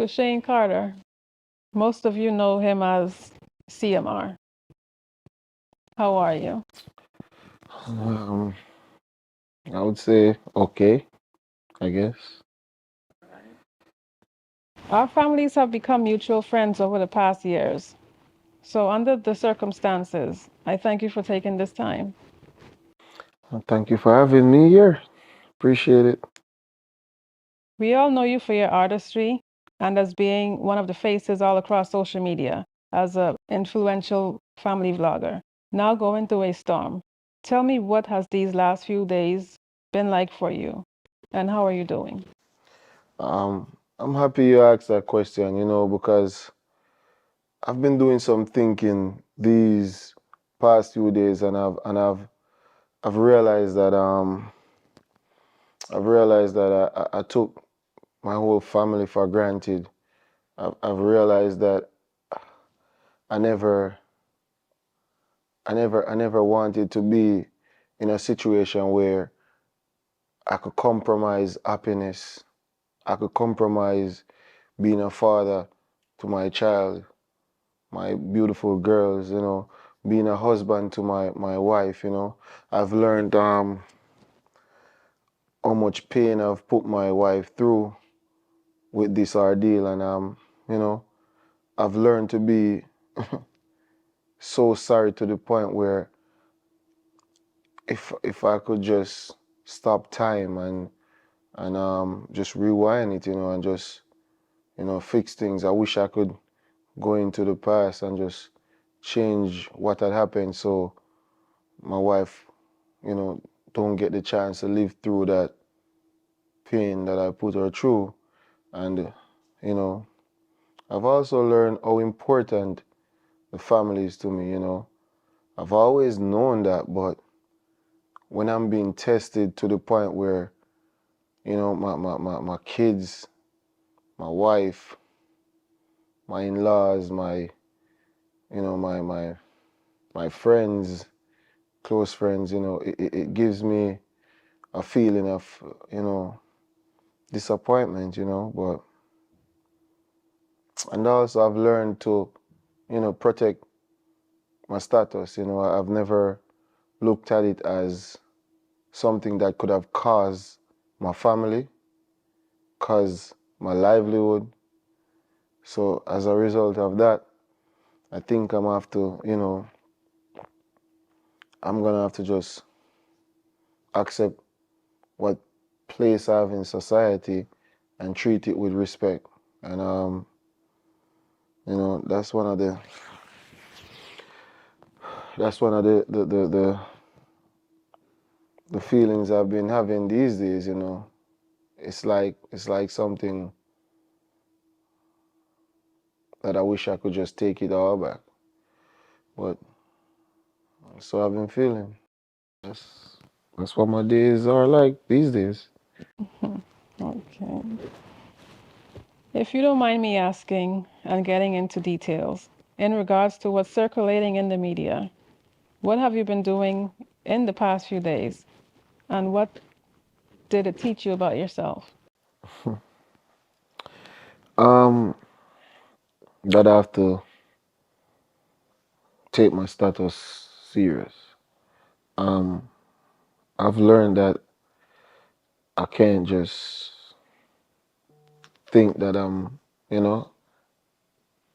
Shane Carter. Most of you know him as CMR. How are you? Um, I would say okay, I guess. Our families have become mutual friends over the past years. So, under the circumstances, I thank you for taking this time. Thank you for having me here. Appreciate it. We all know you for your artistry and as being one of the faces all across social media as an influential family vlogger. Now going through a storm. Tell me what has these last few days been like for you and how are you doing? I'm happy you asked that question, because I've been doing some thinking these past few days, and I've realized that I took my whole family for granted. I've realized that I never I never wanted to be in a situation where I could compromise happiness. I could compromise being a father to my child, my beautiful girls, being a husband to my wife. I've learned how much pain I've put my wife through with this ordeal, and you know, I've learned to be so sorry to the point where if I could just stop time and just rewind it, and just fix things. I wish I could go into the past and just change what had happened so my wife, you know, don't get the chance to live through that pain that I put her through. And, you know, I've also learned how important the family is to me. I've always known that, but when I'm being tested to the point where, my kids, my wife, my in-laws, my friends, close friends, it gives me a feeling of, you know, disappointment, but and also I've learned to, protect my status. I've never looked at it as something that could have caused my family, caused my livelihood. So as a result of that, I think I'm gonna have to just accept what place I have in society and treat it with respect. And that's one of the feelings I've been having these days. It's like something that I wish I could just take it all back. But so I've been feeling. That's that's what my days are like these days. Okay. If you don't mind me asking and getting into details, in regards to what's circulating in the media, what have you been doing in the past few days? And what did it teach you about yourself? Um, that I have to take my status serious. Um, I've learned that I can't just think that I'm, you know,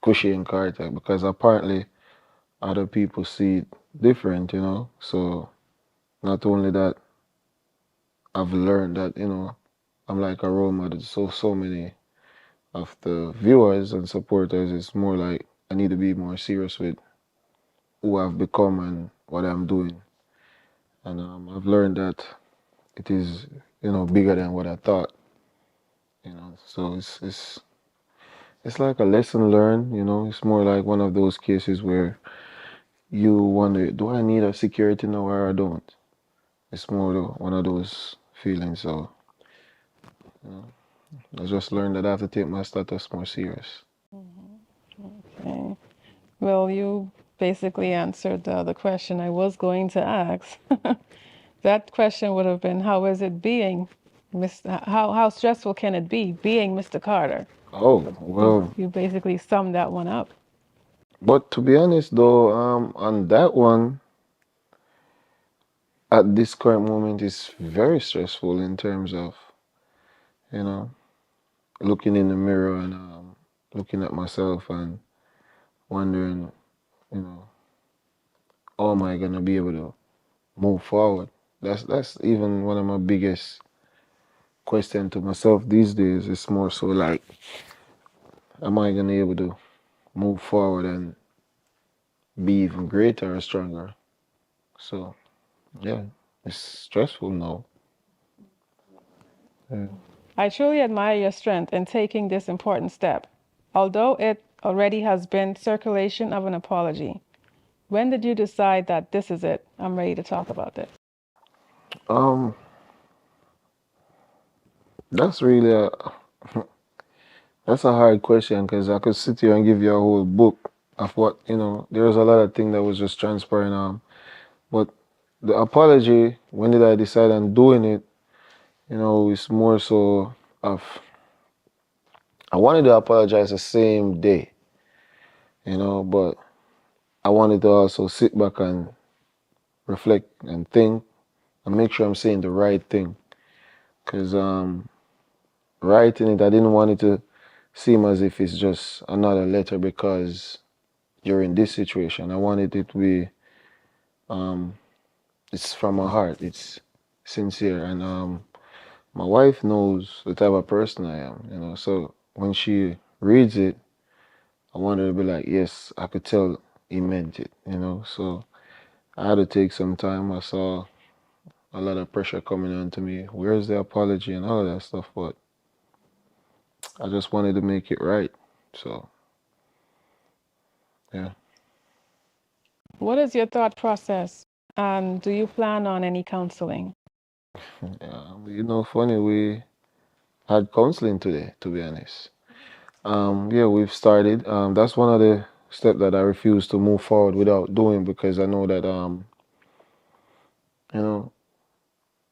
cushy and character because apparently other people see it different. So not only that, I've learned that, I'm like a role model. So many of the viewers and supporters, it's more like I need to be more serious with who I've become and what I'm doing. And I've learned that it is, bigger than what I thought. So it's like a lesson learned. It's more like one of those cases where you wonder, do I need a security now or I don't? It's more one of those feelings. So I just learned that I have to take my status more serious. Okay. Well, you basically answered the question I was going to ask. That question would have been, how is it being How stressful can it be being Mr. Carter? Oh, You well, you basically summed that one up. but to be honest though, on that one, at this current moment, is very stressful in terms of, you know, looking in the mirror and looking at myself and wondering, you know, how am I gonna be able to move forward? That's even one of my biggest question to myself these days. It's more so like, am I gonna be able to move forward and be even greater or stronger? So yeah, it's stressful now. Yeah. I truly admire your strength in taking this important step, although it already has been circulation of an apology. When did you decide that this is it? I'm ready to talk about this. Um, that's really a that's a hard question because I could sit here and give you a whole book of what, there's a lot of things that was just transpiring. But the apology, when did I decide on doing it? It's more so of I wanted to apologize the same day, but I wanted to also sit back and reflect and think and make sure I'm saying the right thing. Because writing it, I didn't want it to seem as if it's just another letter because you're in this situation. I wanted it to be, um, it's from my heart. It's sincere. And my wife knows the type of person I am. So when she reads it, I want her to be like, yes, I could tell he meant it. So I had to take some time. I saw a lot of pressure coming on to me. Where's the apology and all of that stuff? But I just wanted to make it right. So, yeah. What is your thought process? And do you plan on any counseling? Funny, we had counseling today, to be honest. Yeah, we've started. That's one of the steps that I refuse to move forward without doing because I know that, you know,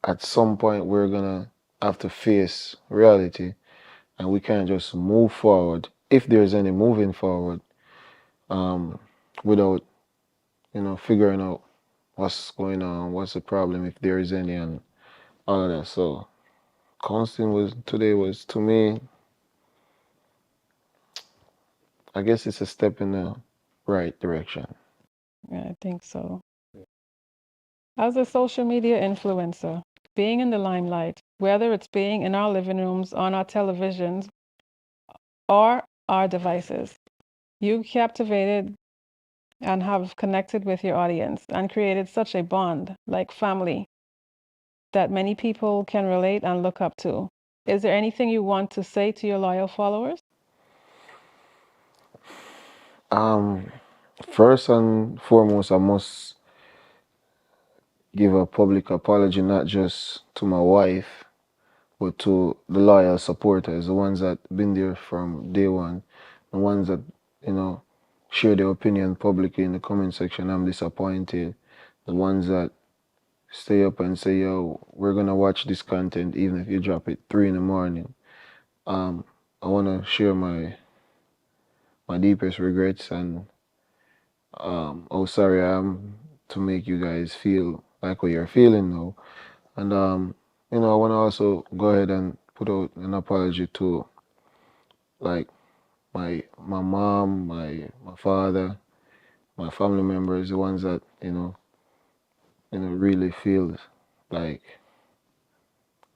at some point we're gonna have to face reality and we can't just move forward if there's any moving forward, um, without, figuring out what's going on, what's the problem, if there is any, and all of that. So, counseling was to me, I guess it's a step in the right direction. Yeah, I think so. As a social media influencer, being in the limelight, whether it's being in our living rooms, on our televisions, or our devices, you captivated and have connected with your audience and created such a bond, like family, that many people can relate and look up to. Is there anything you want to say to your loyal followers? Um, First and foremost, I must give a public apology not just to my wife, but to the loyal supporters, the ones that been there from day one, the ones that, you know, share their opinion publicly in the comment section. I'm disappointed. The ones that stay up and say, yo, we're gonna watch this content even if you drop it 3 in the morning. Um, I wanna share my deepest regrets and how sorry I am to make you guys feel like what you're feeling now. And I wanna also go ahead and put out an apology to like my mom, my father, my family members, the ones that really feel like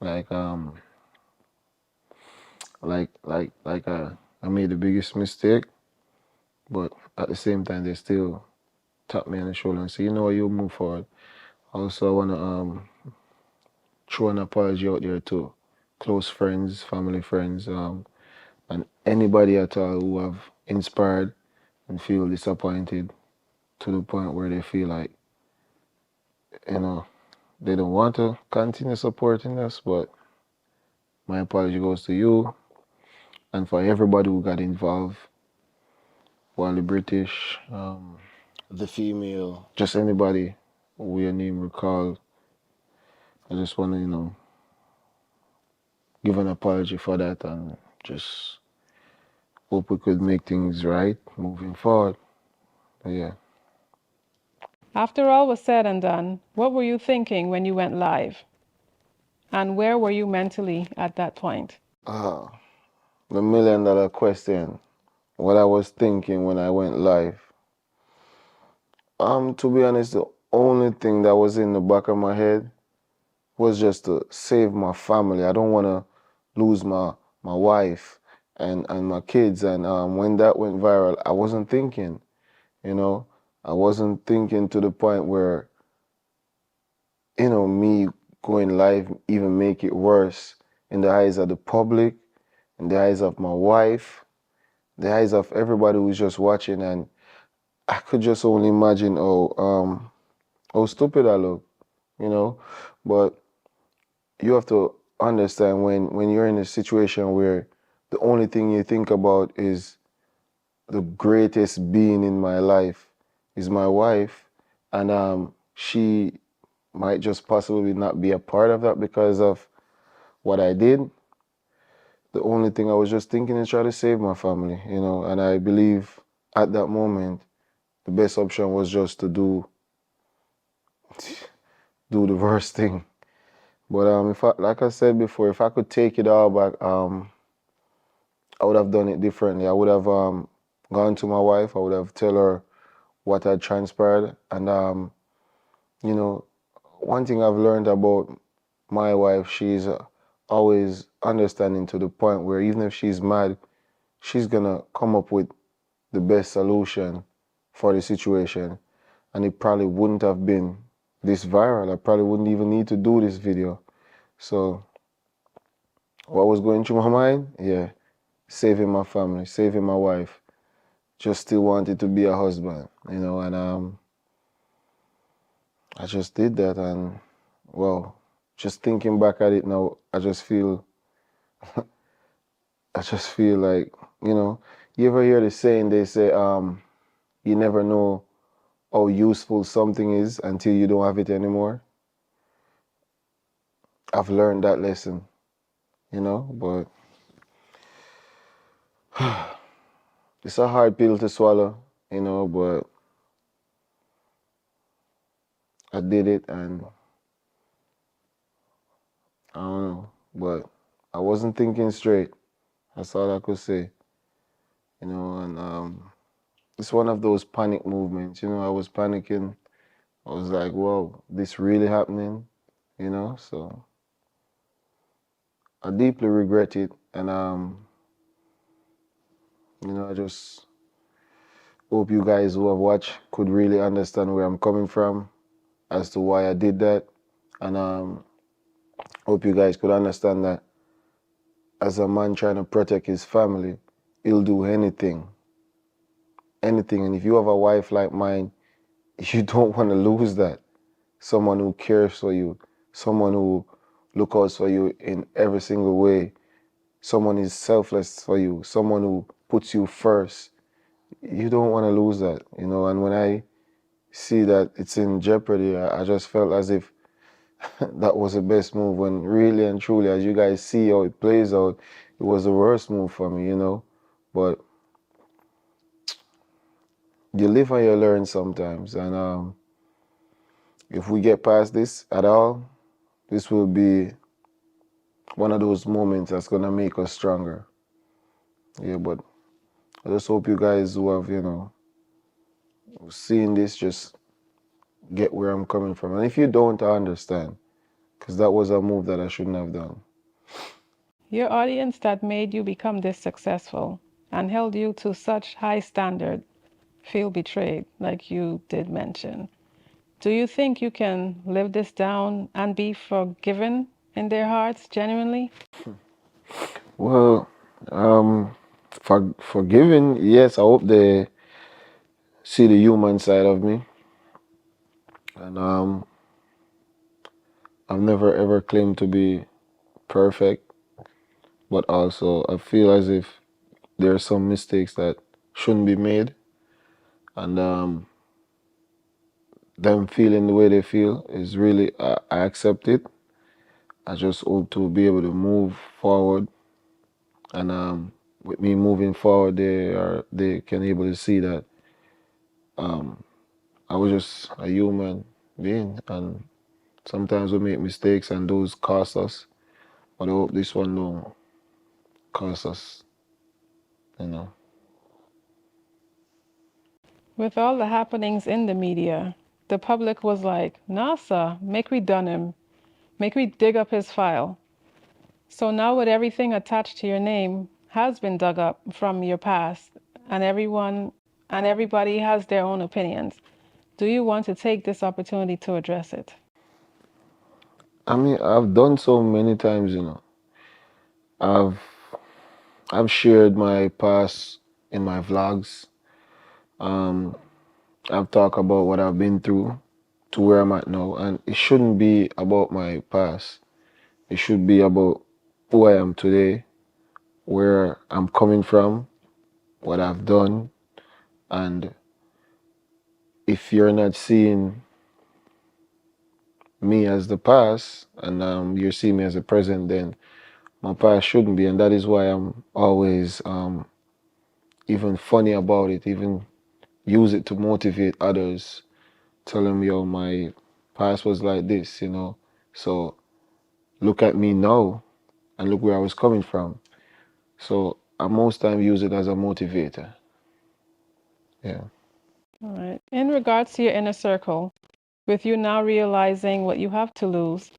like um I made the biggest mistake, but at the same time they still tap me on the shoulder and say, you know what, you move forward. Also, I wanna throw an apology out there to close friends, family friends, and anybody at all who have inspired and feel disappointed to the point where they feel like you know they don't want to continue supporting us. But my apology goes to you and for everybody who got involved, while the British, the female, just anybody who your name recall. I just want to, give an apology for that and just hope we could make things right moving forward. But yeah. After all was said and done, what were you thinking when you went live? And where were you mentally at that point? Ah, the $1 million question. What I was thinking when I went live. To be honest, the only thing that was in the back of my head was just to save my family. I don't want to lose my wife and my kids. And when that went viral, I wasn't thinking, you know, I wasn't thinking to the point where, me going live even make it worse in the eyes of the public, in the eyes of my wife, the eyes of everybody who's just watching. And I could just only imagine, how stupid I look, you know. But you have to understand when you're in a situation where the only thing you think about is the greatest being in my life is my wife, and she might just possibly not be a part of that because of what I did. The only thing I was just thinking is try to save my family, and I believe at that moment the best option was just to do the worst thing. But if I, like I said before, if I could take it all back, I would have done it differently. I would have gone to my wife. I would have tell her what had transpired. And you know, one thing I've learned about my wife, she's always understanding to the point where even if she's mad, she's gonna come up with the best solution for the situation. And it probably wouldn't have been this viral. I probably wouldn't even need to do this video. So what was going through my mind? Yeah, saving my family, saving my wife. Just still wanted to be a husband, and I just did that. And well, just thinking back at it now, I just feel like, you ever hear the saying, they say, you never know how useful something is until you don't have it anymore. I've learned that lesson, but it's a hard pill to swallow, but I did it. And I don't know, but I wasn't thinking straight. That's all I could say, and it's one of those panic movements. I was panicking. I was like, whoa, this really happening, So I deeply regret it. And, I just hope you guys who have watched could really understand where I'm coming from as to why I did that. And hope you guys could understand that as a man trying to protect his family, he'll do anything, anything. And if you have a wife like mine, you don't want to lose that. Someone who cares for you, someone who looks out for you in every single way, someone is selfless for you, someone who puts you first. You don't want to lose that, And when I see that it's in jeopardy, I just felt as if that was the best move. When really and truly, as you guys see how it plays out, it was the worst move for me. But you live and you learn sometimes, and if we get past this at all, this will be one of those moments that's gonna make us stronger. Yeah, but I just hope you guys who have, seen this just get where I'm coming from. And if you don't, I understand, because that was a move that I shouldn't have done. Your audience that made you become this successful and held you to such high standard feel betrayed, like you did mention. Do you think you can live this down and be forgiven in their hearts genuinely? Well, forgiving, yes, I hope they see the human side of me. And I've never ever claimed to be perfect, but also I feel as if there are some mistakes that shouldn't be made. And them feeling the way they feel is really, I accept it. I just hope to be able to move forward, and with me moving forward, they can able to see that um, I was just a human being, and sometimes we make mistakes, and those cost us. But I hope this one don't cost us, you know. With all the happenings in the media, the public was like, NASA, make we done him, make we dig up his file. So now with everything attached to your name has been dug up from your past, and everybody has their own opinions. Do you want to take this opportunity to address it? I mean, I've done so many times, I've I've shared my past in my vlogs. Um, I've talked about what I've been through to where I'm at now, and it shouldn't be about my past. It should be about who I am today, where I'm coming from, what I've done, and if you're not seeing me as the past and you're seeing me as the present, then my past shouldn't be, and that is why I'm always even funny about it, even use it to motivate others, tell them, yo, my past was like this, so look at me now and look where I was coming from. So I most time use it as a motivator. Yeah. All right. In regards to your inner circle, with you now realizing what you have to lose,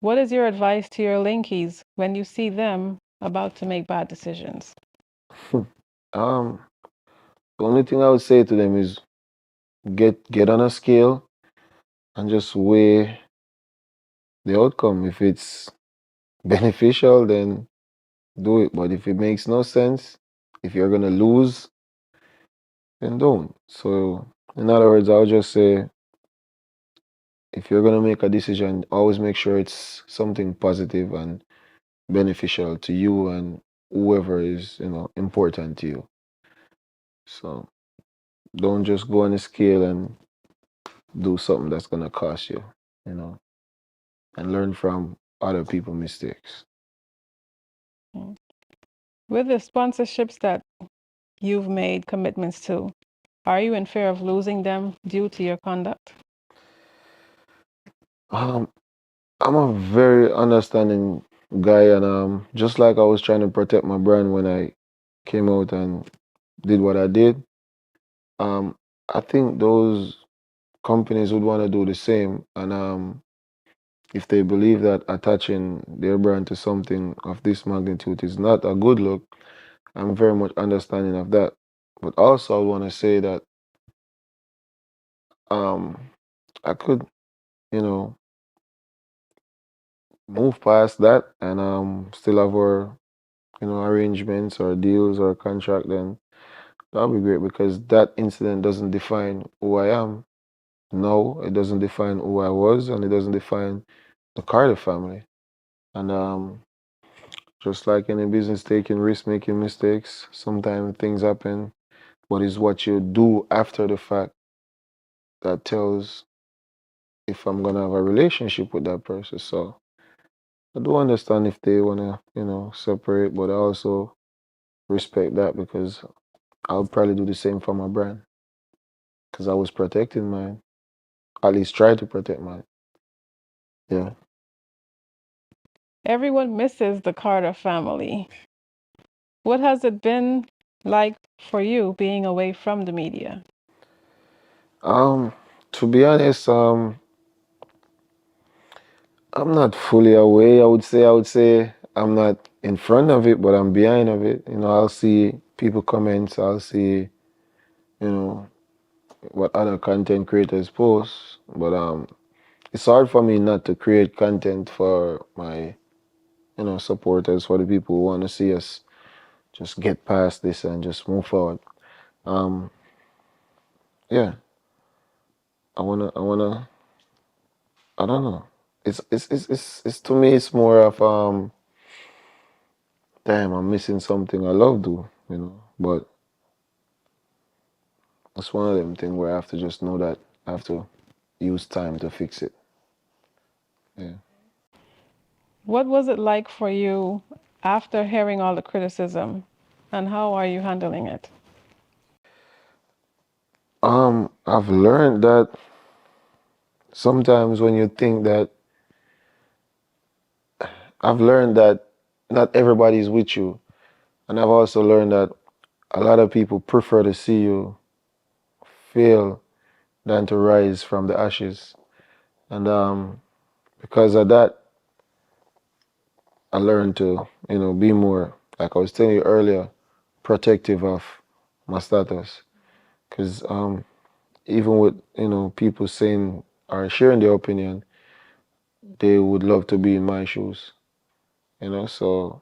what is your advice to your linkies when you see them about to make bad decisions? um, the only thing I would say to them is get on a scale and just weigh the outcome. If it's beneficial, then do it. But if it makes no sense, if you're gonna lose, then don't. So in other words, I'll just say if you're gonna make a decision, always make sure it's something positive and beneficial to you and whoever is, important to you. So don't just go on a scale and do something that's gonna cost you, you know, and learn from other people's mistakes. Mm. With the sponsorships that you've made commitments to, are you in fear of losing them due to your conduct? Um, I'm a very understanding guy, and just like I was trying to protect my brand when I came out and did what I did, um, I think those companies would want to do the same. And if they believe that attaching their brand to something of this magnitude is not a good look, I'm very much understanding of that. But also, I want to say that um, I could, you know, move past that and still have our, arrangements or deals or contract. Then that'll be great because that incident doesn't define who I am. No, it doesn't define who I was, and it doesn't define the Carter family. And just like any business, taking risks, making mistakes, sometimes things happen, but it's what you do after the fact that tells if I'm gonna have a relationship with that person. So I do understand if they wanna, separate, but I also respect that because I'll probably do the same for my brand because I was protecting mine, at least try to protect mine. Yeah. Everyone misses the Carter family. What has it been like for you being away from the media? Um, to be honest, I'm not fully away. I would say I'm not in front of it, but I'm behind of it. I'll see people comments. I'll see, you know, what other content creators post. But it's hard for me not to create content for my, supporters, for the people who want to see us just get past this and just move forward. Um, yeah, I wanna. I don't know. It's to me. It's more of damn, I'm missing something I love do. But it's one of them things where I have to just know that I have to use time to fix it. Yeah. What was it like for you after hearing all the criticism, and how are you handling it? I've learned that sometimes when you think that, I've learned that not everybody's with you. And I've also learned that a lot of people prefer to see you fail than to rise from the ashes. And because of that, I learned to, be more, like I was telling you earlier, protective of my status. Because even with, people saying or sharing their opinion, they would love to be in my shoes, so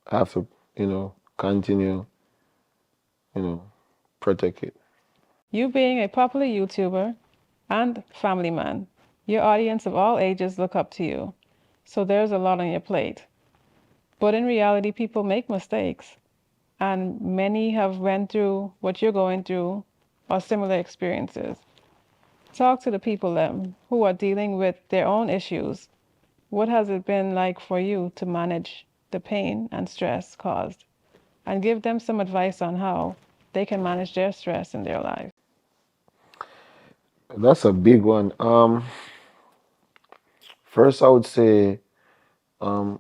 I have to, continue, you know, protect it. You being a popular YouTuber and family man, your audience of all ages look up to you. So there's a lot on your plate. But in reality, people make mistakes, and many have went through what you're going through or similar experiences. Talk to the people who are dealing with their own issues. What has it been like for you to manage the pain and stress caused? And give them some advice on how they can manage their stress in their lives. That's a big one. First, I would say um,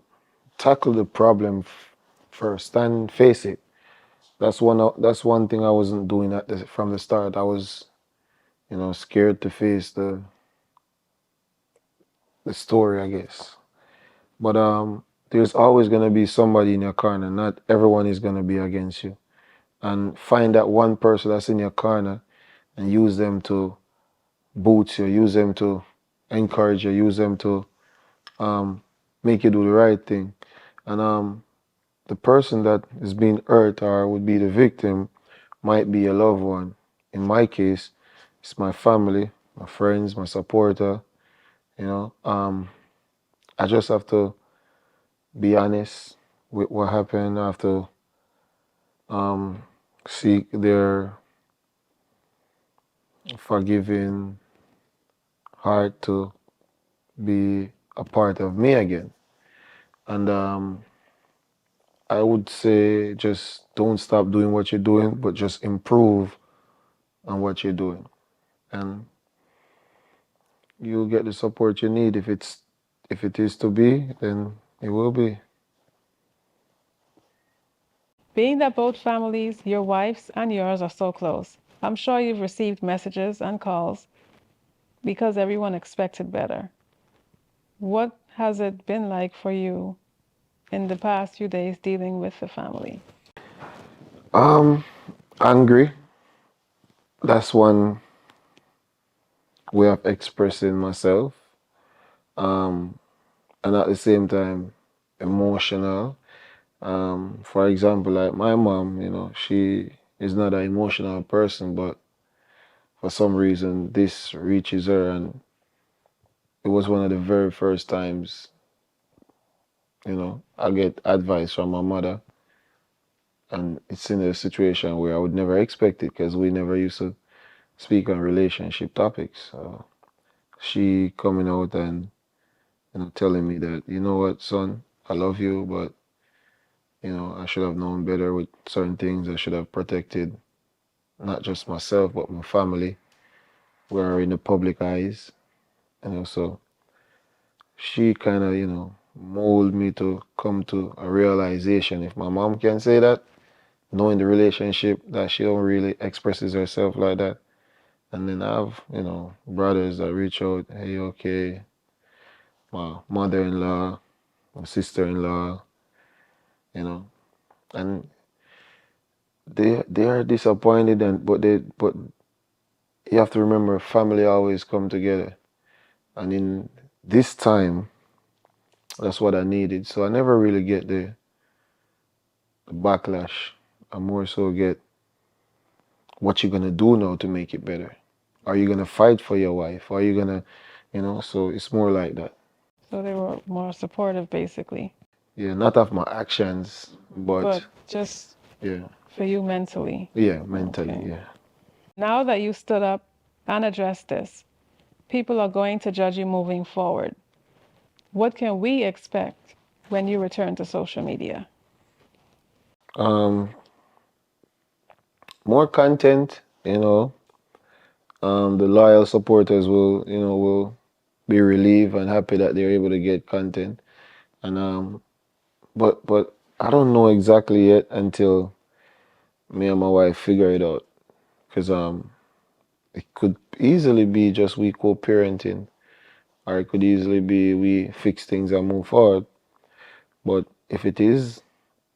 tackle the problem first and face it. That's one thing I wasn't doing from the start. I was, scared to face the story, I guess. But there's always gonna be somebody in your corner. Not everyone is gonna be against you. And find that one person that's in your corner and use them to boost you, use them to encourage you, use them to um, make you do the right thing. And the person that is being hurt or would be the victim might be a loved one. In my case, it's my family, my friends, my supporter. You know, I just have to be honest with what happened. I have to um, seek their forgiving heart to be a part of me again. And I would say just don't stop doing what you're doing, but just improve on what you're doing. And you'll get the support you need. If it is to be, then it will be. Being that both families, your wife's and yours, are so close, I'm sure you've received messages and calls because everyone expected better. What has it been like for you in the past few days dealing with the family? Um, Angry. That's one way of expressing myself. Um, and at the same time, emotional. For example, like my mom, she is not an emotional person, but for some reason this reaches her, and it was one of the very first times, I get advice from my mother, and it's in a situation where I would never expect it because we never used to speak on relationship topics. So she coming out and telling me that, you know what, son, I love you, but I should have known better with certain things. I should have protected not just myself but my family. We're in the public eyes, so she kind of, mold me to come to a realization. If my mom can say that, knowing the relationship, that she don't really expresses herself like that. And then I have, brothers that reach out, hey, okay, my mother-in-law, my sister-in-law, you know, and they are disappointed, and but you have to remember, family always come together. And in this time, that's what I needed. So I never really get the backlash. I more so get what you're gonna do now to make it better. Are you gonna fight for your wife? Are you gonna, So it's more like that. So they were more supportive, basically, Yeah, not of my actions, but but just yeah, for you mentally. yeah, mentally, Okay. yeah. Now that you stood up and addressed this, people are going to judge you moving forward. what can we expect when you return to social media? Um, More content, the loyal supporters will be relieved and happy that they're able to get content. And but I don't know exactly yet until me and my wife figure it out. Because it could easily be just we co-parenting, or it could easily be we fix things and move forward. But if it is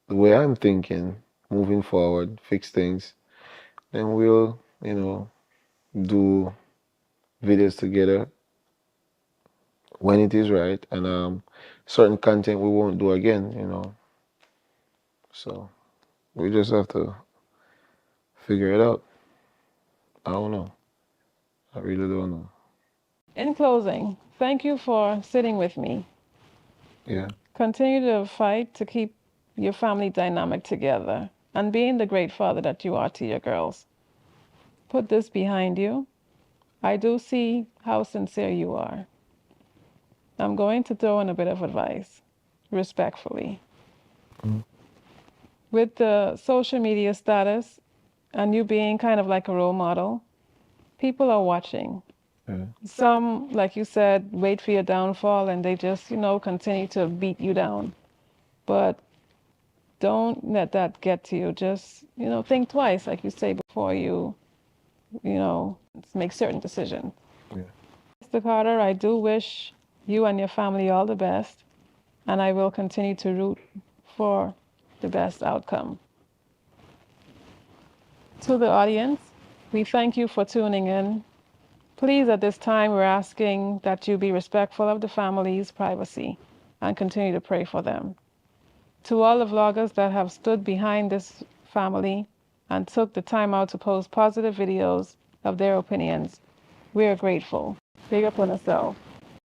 the way I'm thinking, moving forward, fix things, then we'll, do videos together when it is right, and certain content we won't do again. So we just have to figure it out. I don't know. I really don't know. In closing, thank you for sitting with me. Yeah. Continue to fight to keep your family dynamic together and being the great father that you are to your girls. Put this behind you. I do see how sincere you are. I'm going to throw in a bit of advice, respectfully. Mm. With the social media status and you being kind of like a role model, people are watching. Yeah. Some, like you said, wait for your downfall and they just, continue to beat you down. But don't let that get to you. Just, think twice, like you say, before you make certain decisions. Yeah. Mr. Carter, I do wish you and your family all the best, and I will continue to root for the best outcome. To the audience, we thank you for tuning in. Please, at this time, we're asking that you be respectful of the family's privacy and continue to pray for them. To all the vloggers that have stood behind this family and took the time out to post positive videos of their opinions, we are grateful. Big up on yourself.